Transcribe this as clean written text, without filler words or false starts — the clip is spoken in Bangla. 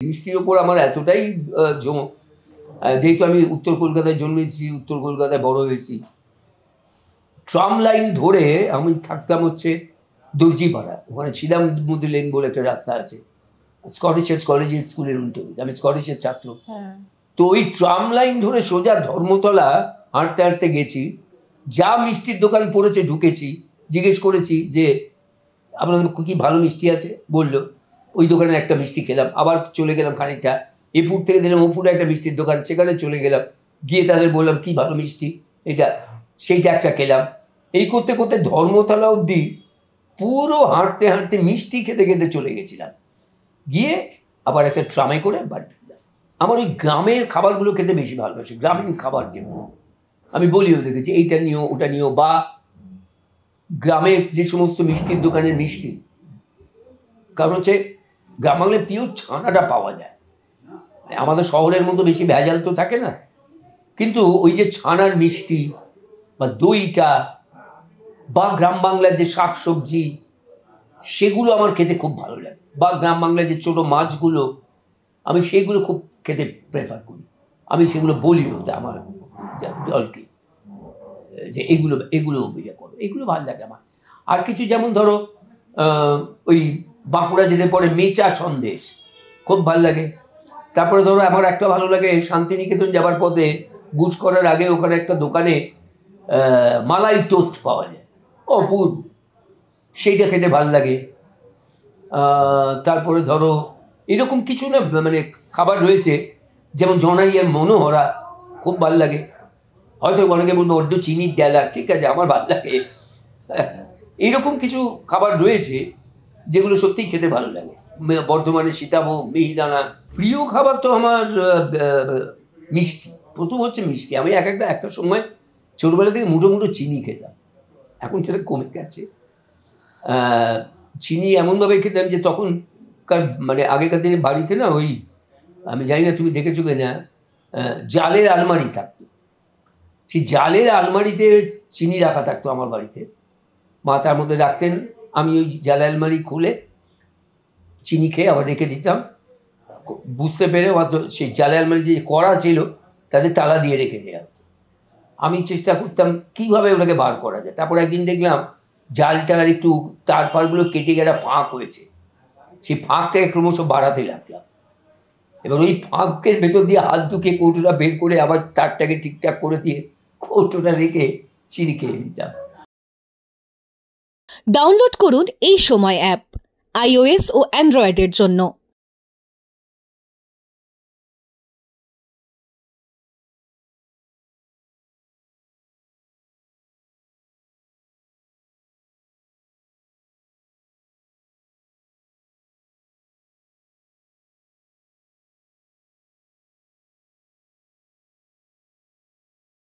মিষ্টির ওপর আমার এতটাই জোঁক, যেহেতু আমি উত্তর কলকাতায় জন্মেছি, উত্তর কলকাতায় বড় হয়েছি। ট্রাম লাইন ধরে আমি থাকতাম হচ্ছে দর্জিপাড়া, ওখানে ছিদামুদ্দি লেন বলে একটা রাস্তা আছে, স্কটিশ চার্চ কলেজিয়েট স্কুলের উল্টো দিকে, আমি স্কটিশের ছাত্র। তো ওই ট্রাম লাইন ধরে সোজা ধর্মতলা হাঁটতে হাঁটতে গেছি, যা মিষ্টির দোকান পড়েছে ঢুকেছি, জিজ্ঞেস করেছি যে আপনাদের কি ভালো মিষ্টি আছে, বললো ওই দোকানে একটা মিষ্টি খেলাম, আবার চলে গেলাম খানিকটা, এপুর থেকে দিলাম ওপুরে একটা মিষ্টির দোকান, সেখানে চলে গেলাম, গিয়ে তাদের বললাম কি ভালো মিষ্টি এটা, সেইটা একটা খেলাম। এই করতে করতে ধর্মতলা অবধি পুরো হাঁটতে হাঁটতে মিষ্টি খেতে খেতে চলে গেছিলাম, গিয়ে আবার একটা ট্রামে করে বাড়ি ফিরলাম। আমার ওই গ্রামের খাবারগুলো খেতে বেশি ভালোবাসি, গ্রামীণ খাবার যেগুলো আমি বলি ওদেরকে যে এইটা নিও ওটা নিও, বা গ্রামের যে সমস্ত মিষ্টির দোকানের মিষ্টি, কারণ হচ্ছে গ্রাম বাংলায় পিওর ছানাটা পাওয়া যায়, আমাদের শহরের মতো বেশি ভেজাল তো থাকে না, কিন্তু ওই যে ছানার মিষ্টি বা দইটা বা গ্রাম বাংলার যে শাক সবজি, সেগুলো আমার খেতে খুব ভালো লাগে, বা গ্রাম বাংলার যে ছোটো মাছগুলো, আমি সেগুলো খুব খেতে প্রেফার করি। আমি সেগুলো বলি ওতে আমার দলকে যে এগুলো এগুলো ইয়ে করো, এগুলো ভালো লাগে আমার। আর কিছু যেমন ধরো ওই বাঁকুড়া যেতে পরে মেচা সন্দেশ খুব ভালো লাগে। তারপরে ধরো আমার একটা ভালো লাগে শান্তিনিকেতন যাবার পথে গুজ করার আগে ওখানে একটা দোকানে মালাই টোস্ট পাওয়া যায়, অপূর্ব, সেইটা খেতে ভালো লাগে। তারপরে ধরো এরকম কিছু না মানে খাবার রয়েছে, যেমন জনাইয়ের মনোহরা খুব ভালো লাগে। হয়তো অনেকে বলবো অর্ধ চিনির ডেলা, ঠিক আছে, আমার ভালো লাগে। এইরকম কিছু খাবার রয়েছে যেগুলো সত্যিই খেতে ভালো লাগে। বর্ধমানের সীতাভোগ, মিহিদানা। প্রিয় খাবার তো আমার মিষ্টি, প্রথম হচ্ছে মিষ্টি। আমি একটা সময় ছোটবেলা থেকে মুঠো মুঠো চিনি খেতাম, এখন সেটা কমে গেছে। চিনি এমনভাবে খেতাম যে তখনকার মানে আগেকার দিনে বাড়িতে না ওই, আমি জানি না তুমি দেখেছো কিনা, জালের আলমারি থাকতো, সেই জালের আলমারিতে চিনি রাখা থাকতো আমার বাড়িতে, মা তার মধ্যে রাখতেন, আমি ওই জালের আলমারি খুলে চিনি খেয়ে আবার রেখে দিতাম। বুঝতে পেরে হয়তো সেই জালের আলমারি যে কড়া ছিল তাদের তালা দিয়ে রেখে দেওয়া হতো। আমি চেষ্টা করতাম কীভাবে ওটাকে বার করা যায়। তারপর একদিন দেখলাম জালটার একটু তারপারগুলো কেটে গেলে ফাঁক হয়েছে, সেই ফাঁকটাকে ক্রমশ বাড়াতে লাগলাম। এবার ওই ফাঁকের ভেতর দিয়ে হাত ঢুকিয়ে কৌটোটা বের করে আবার তারটাকে ঠিকঠাক করে দিয়ে কৌটোটা রেখে চিনি খেয়ে নিতাম। ডাউনলোড করুন এই সময় অ্যাপ iOS ও অ্যান্ড্রয়েডের জন্য।